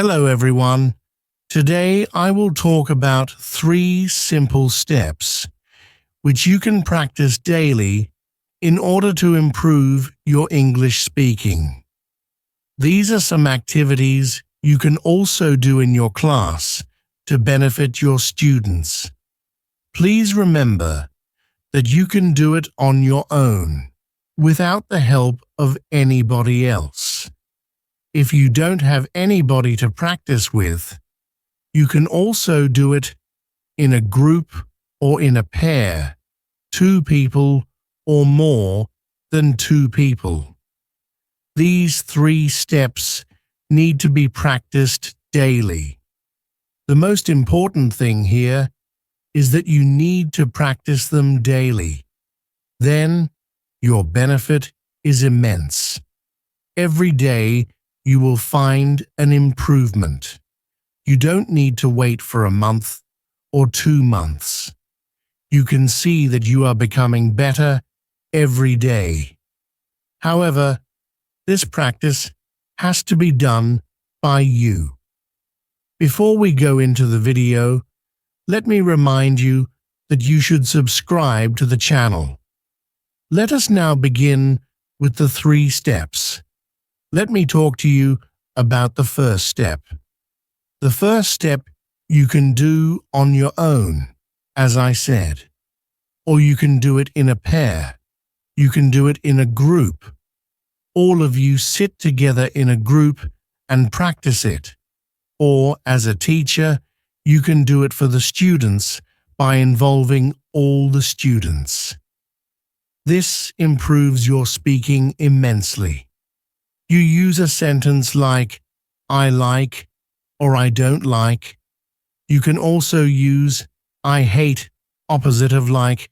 Hello everyone. Today I will talk about 3 simple steps which you can practice daily in order to improve your English speaking. These are some activities you can also do in your class to benefit your students. Please remember that you can do it on your own, without the help of anybody else. If you don't have anybody to practice with, you can also do it in a group or in a pair, 2 people or more than 2 people. These 3 steps need to be practiced daily. The most important thing here is that you need to practice them daily. Then your benefit is immense. Every day you will find an improvement. You don't need to wait for a month or 2 months. You can see that you are becoming better every day. However, this practice has to be done by you. Before we go into the video, let me remind you that you should subscribe to the channel. Let us now begin with the 3 steps. Let me talk to you about the first step. The first step you can do on your own, as I said, or you can do it in a pair. You can do it in a group. All of you sit together in a group and practice it. Or, as a teacher, you can do it for the students by involving all the students. This improves your speaking immensely. You use a sentence like, I like, or I don't like. You can also use I hate, opposite of like,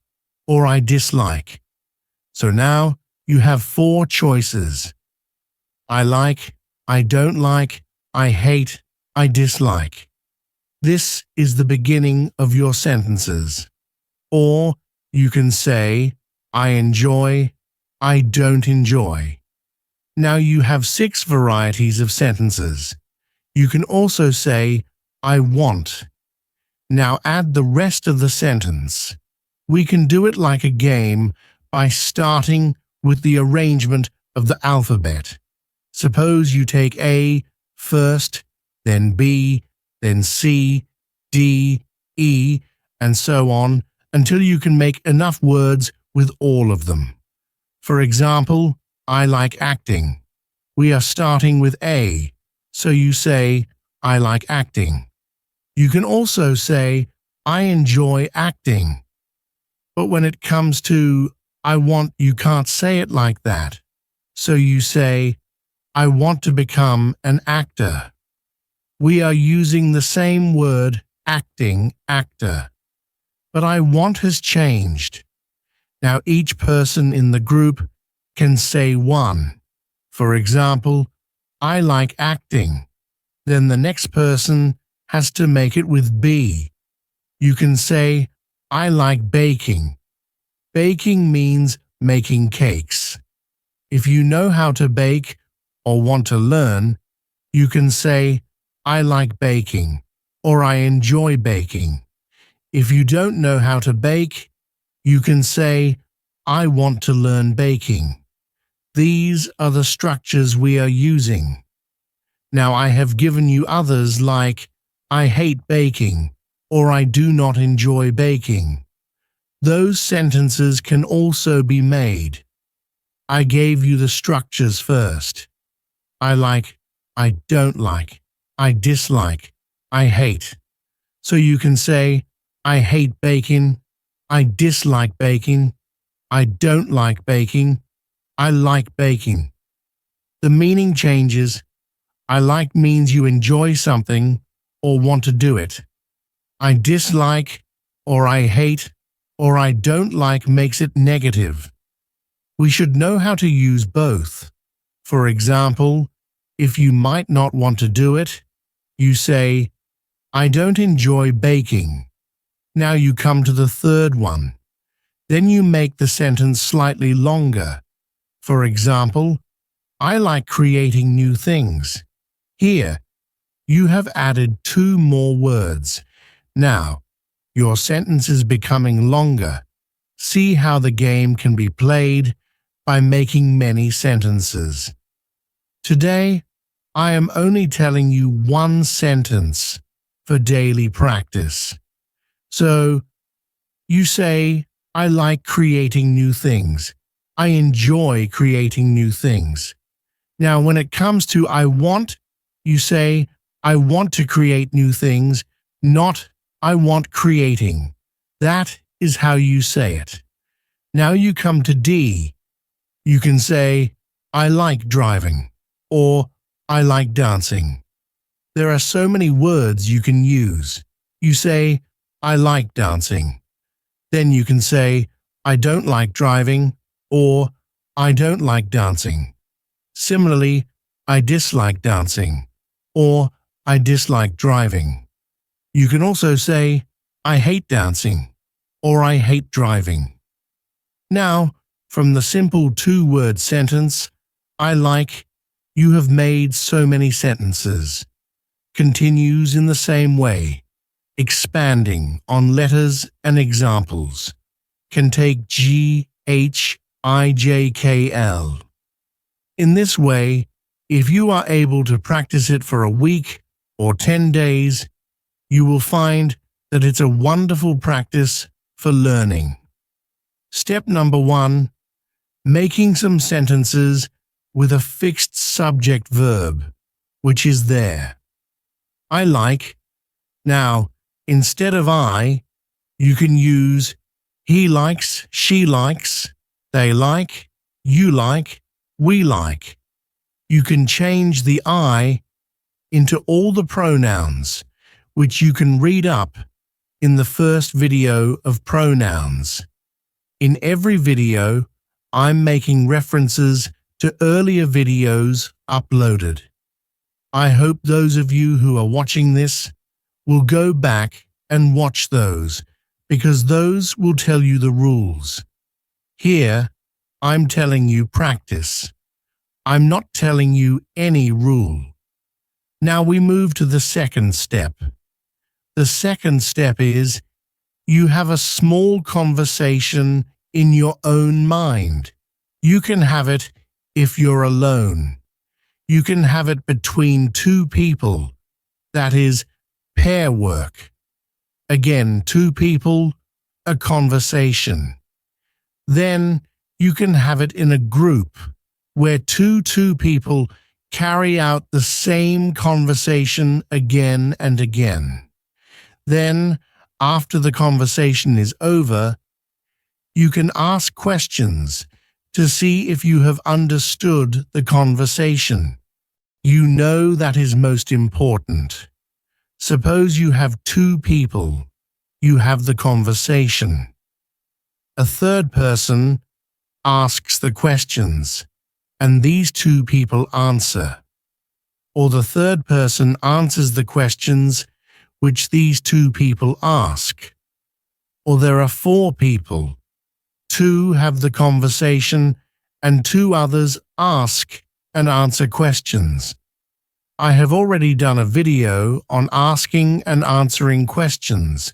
or I dislike. So now you have 4 choices. I like, I don't like, I hate, I dislike. This is the beginning of your sentences. Or you can say, I enjoy, I don't enjoy. Now you have 6 varieties of sentences. You can also say, I want. Now add the rest of the sentence. We can do it like a game by starting with the arrangement of the alphabet. Suppose you take A first, then B, then C, D, E, and so on until you can make enough words with all of them. For example, I like acting. We are starting with A, so you say, I like acting. You can also say, I enjoy acting. But when it comes to I want, you can't say it like that. So you say, I want to become an actor. We are using the same word, acting, actor. But I want has changed. Now each person in the group can say one. For example, I like acting. Then the next person has to make it with B. You can say, I like baking. Baking means making cakes. If you know how to bake or want to learn, you can say, I like baking, or I enjoy baking. If you don't know how to bake, you can say, I want to learn baking. These are the structures we are using. Now I have given you others like, I hate baking, or I do not enjoy baking. Those sentences can also be made. I gave you the structures first. I like, I don't like, I dislike, I hate. So you can say, I hate baking, I dislike baking, I don't like baking, I like baking. The meaning changes. I like means you enjoy something or want to do it. I dislike or I hate or I don't like makes it negative. We should know how to use both. For example, if you might not want to do it, you say, I don't enjoy baking. Now you come to the third one. Then you make the sentence slightly longer. For example, I like creating new things. Here, You have added 2 more words. Now, your sentence is becoming longer. See how the game can be played by making many sentences. Today, I am only telling you 1 sentence for daily practice. So, you say, I like creating new things. I enjoy creating new things. Now, when it comes to I want, you say, I want to create new things, not I want creating. That is how you say it. Now you come to D. You can say, I like driving, or I like dancing. There are so many words you can use. You say, I like dancing. Then you can say, I don't like driving, or I don't like dancing. Similarly, I dislike dancing, or I dislike driving. You can also say, I hate dancing, or I hate driving. Now, from the simple 2-word sentence, I like, you have made so many sentences. Continues in the same way, expanding on letters and examples. Can take G, H, I, J, K, L. In this way, if you are able to practice it for a week or 10 days, you will find that it's a wonderful practice for learning. Step number 1, making some sentences with a fixed subject verb, which is there. I like. Now, instead of I, you can use he likes, she likes, they like, you like, we like. You can change the I into all the pronouns, which you can read up in the first video of pronouns. In every video, I'm making references to earlier videos uploaded. I hope those of you who are watching this will go back and watch those, because those will tell you the rules. Here, I'm telling you practice. I'm not telling you any rule. Now we move to the second step. The second step is you have a small conversation in your own mind. You can have it if you're alone. You can have it between 2 people. That is pair work. Again, 2 people, a conversation. Then you can have it in a group where two people carry out the same conversation again and again. Then, after the conversation is over, you can ask questions to see if you have understood the conversation. You know that is most important. Suppose you have 2 people. You have the conversation. A third person asks the questions, and these 2 people answer. Or the third person answers the questions which these 2 people ask. Or there are 4 people. 2 have the conversation, and 2 others ask and answer questions. I have already done a video on asking and answering questions,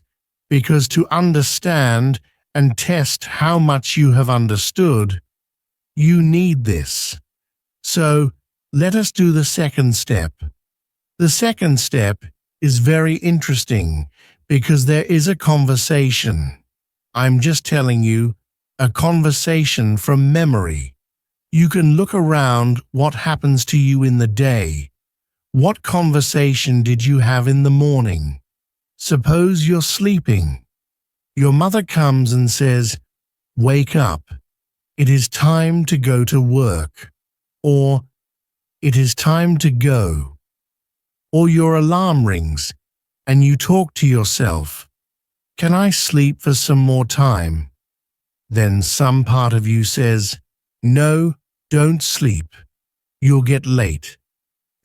because to understand and test how much you have understood, you need this. So, let us do the second step. The second step is very interesting because there is a conversation. I'm just telling you, a conversation from memory. You can look around what happens to you in the day. What conversation did you have in the morning? Suppose you're sleeping. Your mother comes and says, "Wake up. It is time to go to work." Or, "It is time to go." Or your alarm rings and you talk to yourself, "Can I sleep for some more time?" Then some part of you says, "No, don't sleep. You'll get late."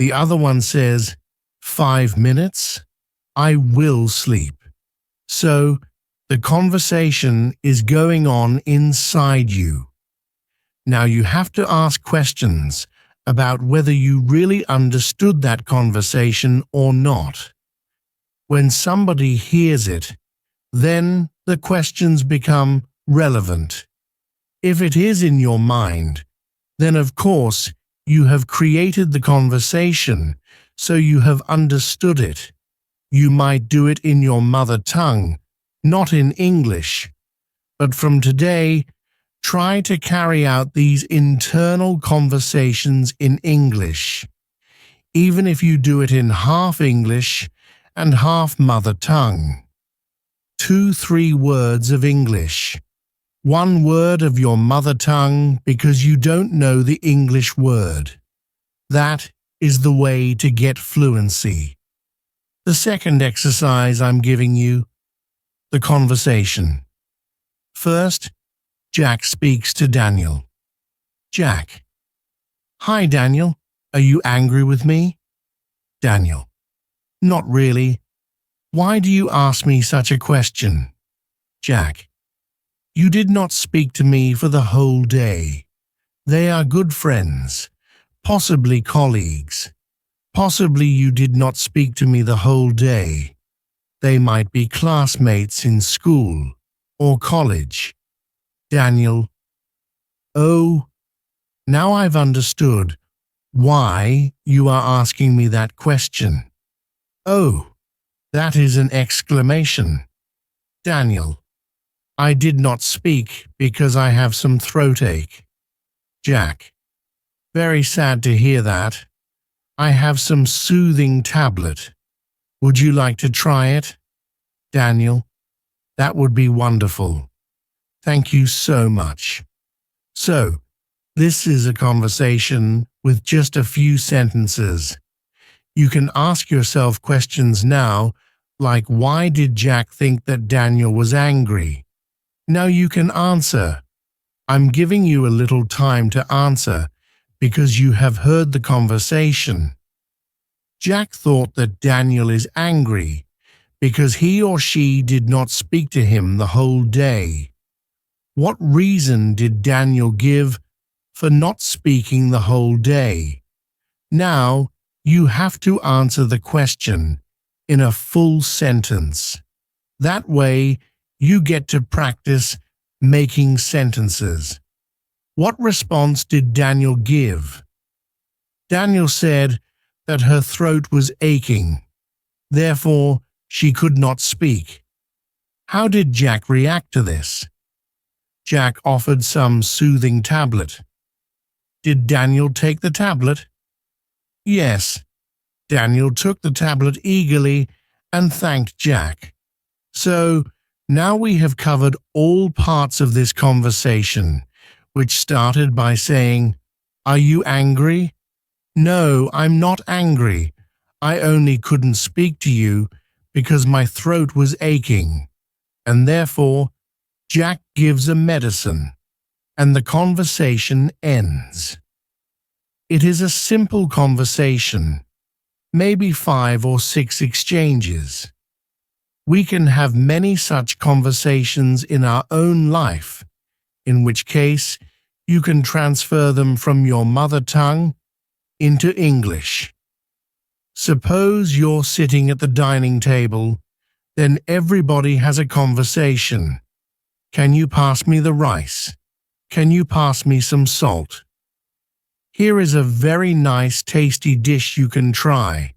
The other one says, "5 minutes? I will sleep." So, the conversation is going on inside you. Now you have to ask questions about whether you really understood that conversation or not. When somebody hears it, then the questions become relevant. If it is in your mind, then of course you have created the conversation, so you have understood it. You might do it in your mother tongue, not in English. But from today, try to carry out these internal conversations in English, even if you do it in half English and half mother tongue. 2-3 words of English, 1 word of your mother tongue because you don't know the English word. That is the way to get fluency. The second exercise I'm giving you, the conversation. First, Jack speaks to Daniel. Jack: Hi Daniel, are you angry with me? Daniel: Not really. Why do you ask me such a question? Jack: You did not speak to me for the whole day. They are good friends, possibly colleagues. Possibly you did not speak to me the whole day. They might be classmates in school or college. Daniel: Oh, now I've understood why you are asking me that question. Oh, that is an exclamation. Daniel: I did not speak because I have some throat ache. Jack: Very sad to hear that. I have some soothing tablet. Would you like to try it? Daniel: That would be wonderful. Thank you so much. So, this is a conversation with just a few sentences. You can ask yourself questions now, like why did Jack think that Daniel was angry? Now you can answer. I'm giving you a little time to answer because you have heard the conversation. Jack thought that Daniel is angry because he or she did not speak to him the whole day. What reason did Daniel give for not speaking the whole day? Now you have to answer the question in a full sentence. That way you get to practice making sentences. What response did Daniel give? Daniel said that her throat was aching. Therefore, she could not speak. How did Jack react to this? Jack offered some soothing tablet. Did Daniel take the tablet? Yes. Daniel took the tablet eagerly and thanked Jack. So, now we have covered all parts of this conversation, which started by saying, Are you angry? No, I'm not angry. I only couldn't speak to you because my throat was aching. And therefore, Jack gives a medicine, and the conversation ends. It is a simple conversation, maybe 5 or 6 exchanges. We can have many such conversations in our own life, in which case you can transfer them from your mother tongue into English. Suppose you're sitting at the dining table, then everybody has a conversation. Can you pass me the rice? Can you pass me some salt? Here is a very nice tasty dish you can try.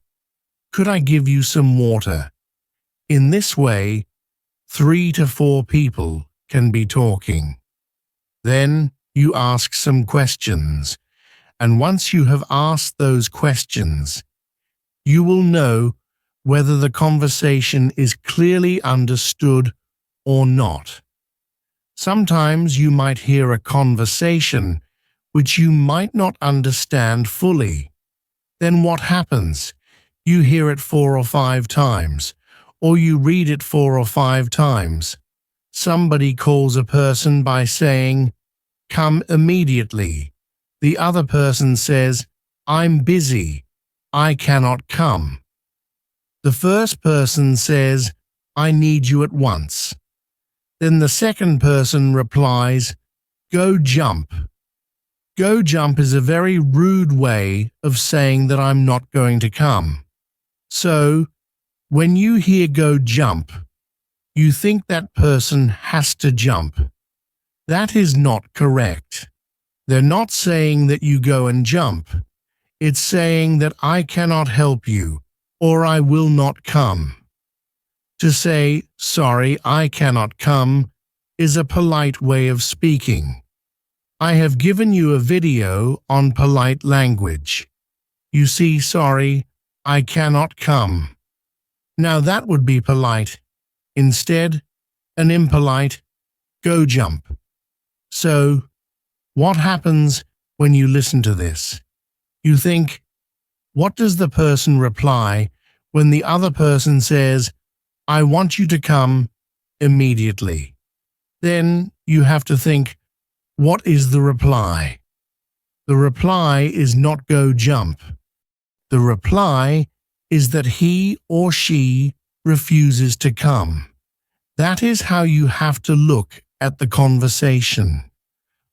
Could I give you some water? In this way, 3 to 4 people can be talking. Then you ask some questions, and once you have asked those questions, you will know whether the conversation is clearly understood or not. Sometimes you might hear a conversation which you might not understand fully. Then what happens? You hear it 4 or 5 times, or you read it 4 or 5 times. Somebody calls a person by saying, Come immediately. The other person says, I'm busy. I cannot come. The first person says, I need you at once. Then the second person replies, Go jump. Go jump is a very rude way of saying that I'm not going to come. So, when you hear go jump, you think that person has to jump. That is not correct. They're not saying that you go and jump. It's saying that I cannot help you, or I will not come. To say, sorry, I cannot come, is a polite way of speaking. I have given you a video on polite language. You see, sorry, I cannot come. Now that would be polite. Instead, an impolite, go jump. So, what happens when you listen to this? You think, what does the person reply when the other person says, I want you to come immediately? Then you have to think, what is the reply? The reply is not go jump. The reply is that he or she refuses to come. That is how you have to look at the conversation.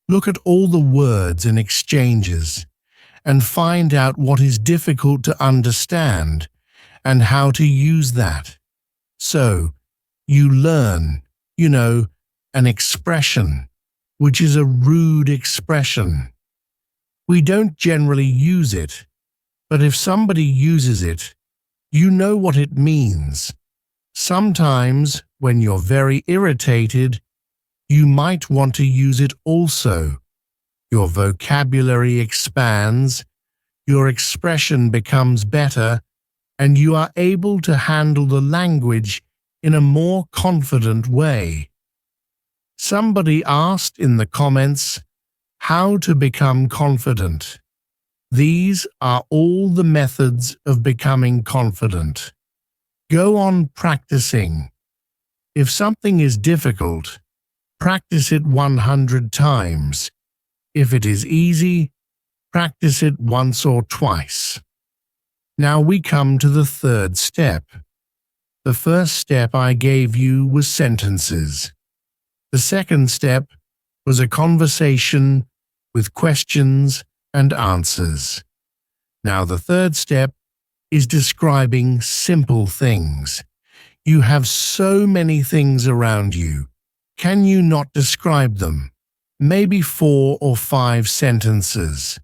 Look at all the words and exchanges and find out what is difficult to understand and how to use that. So, you learn, an expression, which is a rude expression. We don't generally use it, but if somebody uses it, you know what it means. Sometimes, when you're very irritated, you might want to use it also. Your vocabulary expands, your expression becomes better, and you are able to handle the language in a more confident way. Somebody asked in the comments how to become confident. These are all the methods of becoming confident. Go on practicing. If something is difficult, practice it 100 times. If it is easy, practice it once or twice. Now we come to the third step. The first step I gave you was sentences. The second step was a conversation with questions and answers. Now the third step is describing simple things. You have so many things around you. Can you not describe them? Maybe 4 or 5 sentences.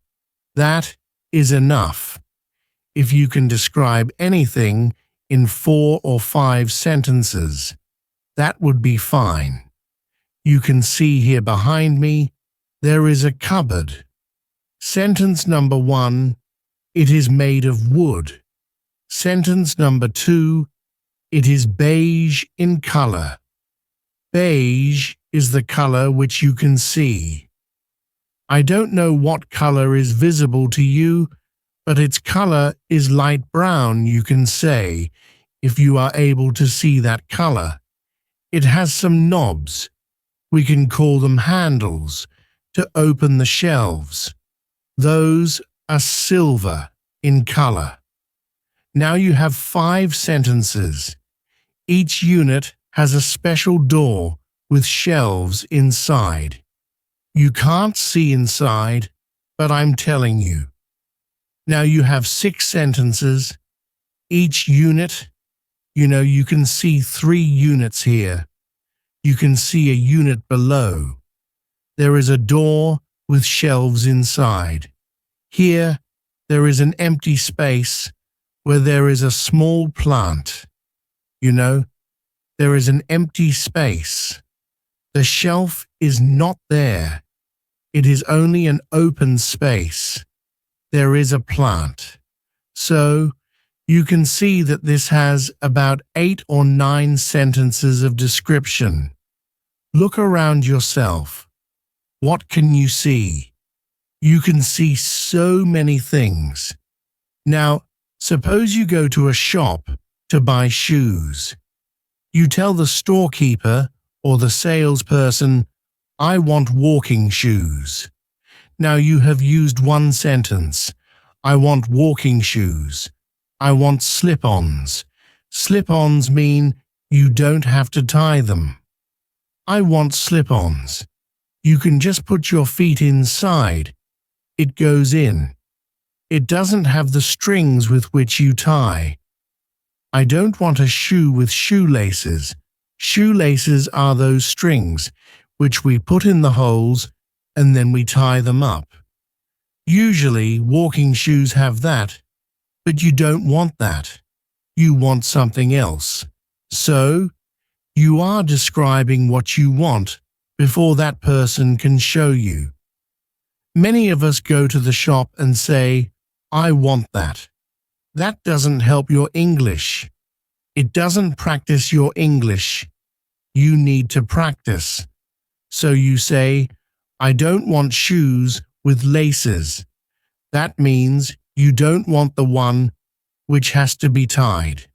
That is enough. If you can describe anything in 4 or 5 sentences, that would be fine. You can see here behind me, there is a cupboard. Sentence number 1, it is made of wood. Sentence number 2, it is beige in color. Beige is the color which you can see. I don't know what color is visible to you, but its color is light brown, you can say, if you are able to see that color. It has some knobs. We can call them handles to open the shelves. Those are silver in color. Now you have 5 sentences. Each unit has a special door with shelves inside. You can't see inside, but I'm telling you. Now you have 6 sentences. Each unit, you can see 3 units here. You can see a unit below. There is a door with shelves inside. Here, there is an empty space where there is a small plant. There is an empty space. The shelf is not there. It is only an open space. There is a plant. So, you can see that this has about 8 or 9 sentences of description. Look around yourself. What can you see? You can see so many things. Now, suppose you go to a shop to buy shoes. You tell the storekeeper or the salesperson, I want walking shoes. Now you have used one sentence. I want walking shoes. I want slip-ons. Slip-ons mean you don't have to tie them. I want slip-ons. You can just put your feet inside It goes in. It doesn't have the strings with which you tie. I don't want a shoe with shoelaces. Shoelaces are those strings which we put in the holes and then we tie them up. Usually walking shoes have that, but you don't want that. You want something else. So, you are describing what you want before that person can show you. Many of us go to the shop and say, "I want that." That doesn't help your English. It doesn't practice your English. You need to practice. So you say, "I don't want shoes with laces." That means you don't want the one which has to be tied.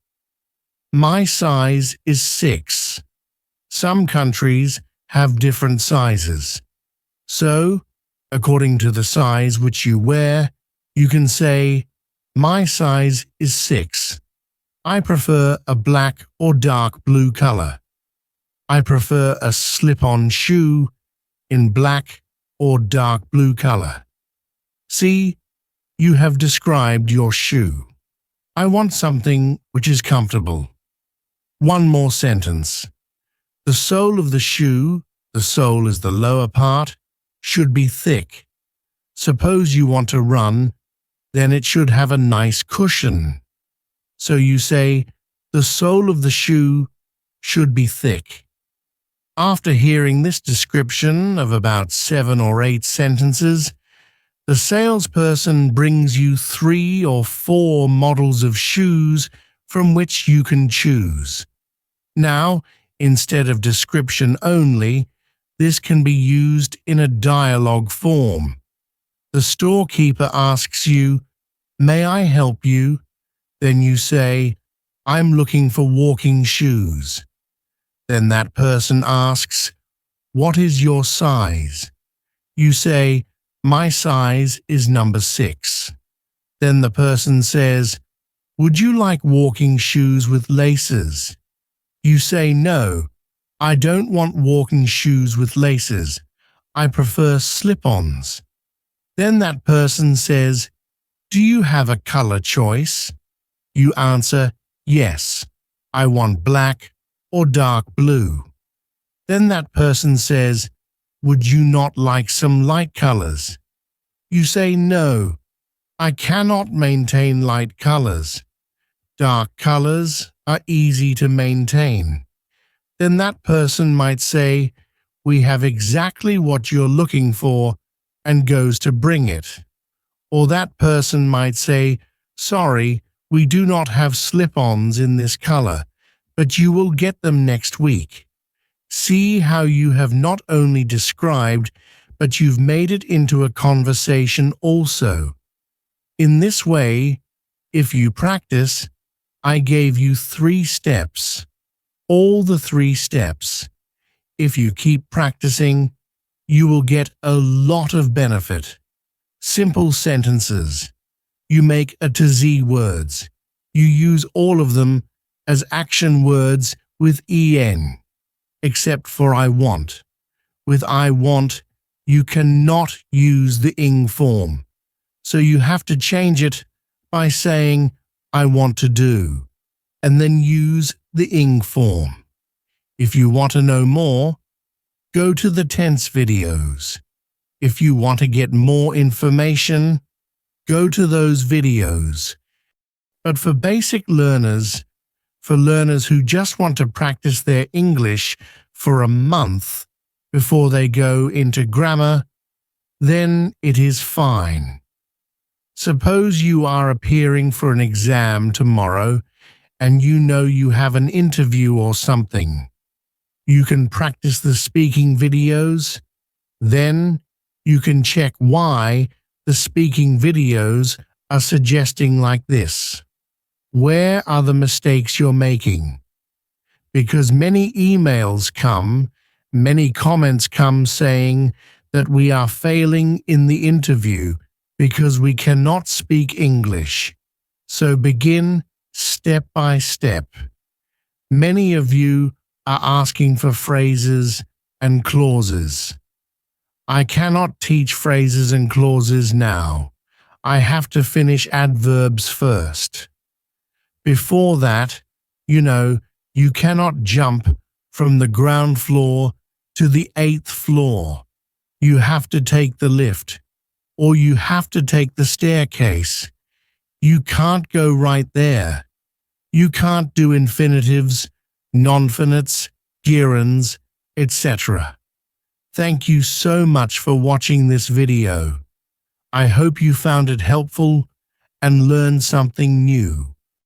My size is 6. Some countries have different sizes. So, according to the size which you wear, you can say, "My size is 6. I prefer a black or dark blue color. I prefer a slip-on shoe in black or dark blue color." See, you have described your shoe. I want something which is comfortable. One more sentence. The sole of the shoe, the sole is the lower part, should be thick. Suppose you want to run, then it should have a nice cushion. So you say, the sole of the shoe should be thick. After hearing this description of about 7 or 8 sentences, the salesperson brings you 3 or 4 models of shoes from which you can choose. Now, instead of description only, this can be used in a dialogue form. The storekeeper asks you, "May I help you?" Then you say, "I'm looking for walking shoes." Then that person asks, "What is your size?" You say, "My size is number 6. Then the person says, "Would you like walking shoes with laces?" You say, "No, I don't want walking shoes with laces. I prefer slip-ons." Then that person says, "Do you have a color choice?" You answer, "Yes, I want black or dark blue." Then that person says, "Would you not like some light colors?" You say, "No, I cannot maintain light colors. Dark colors are easy to maintain." Then that person might say, "We have exactly what you're looking for," and goes to bring it. Or that person might say, "Sorry, we do not have slip-ons in this color, but you will get them next week." See how you have not only described, but you've made it into a conversation also. In this way, if you practice, I gave you 3 steps. All the 3 steps. If you keep practicing, you will get a lot of benefit. Simple sentences. You make A to Z words. You use all of them as action words with EN, except for I want. With I want, you cannot use the ing form, so you have to change it by saying I want to do, and then use the ing form. If you want to know more, go to the tense videos. If you want to get more information, go to those videos. But for basic learners, for learners who just want to practice their English for a month before they go into grammar, then it is fine. Suppose you are appearing for an exam tomorrow and you know you have an interview or something. You can practice the speaking videos. Then you can check why the speaking videos are suggesting like this. Where are the mistakes you're making? Because many emails come, many comments come saying that we are failing in the interview because we cannot speak English. So begin step by step. Many of you are asking for phrases and clauses. I cannot teach phrases and clauses now. I have to finish adverbs first. Before that, you cannot jump from the ground floor to the 8th floor. You have to take the lift, or you have to take the staircase. You can't go right there. You can't do infinitives, nonfinites, gerunds, etc. Thank you so much for watching this video. I hope you found it helpful and learned something new.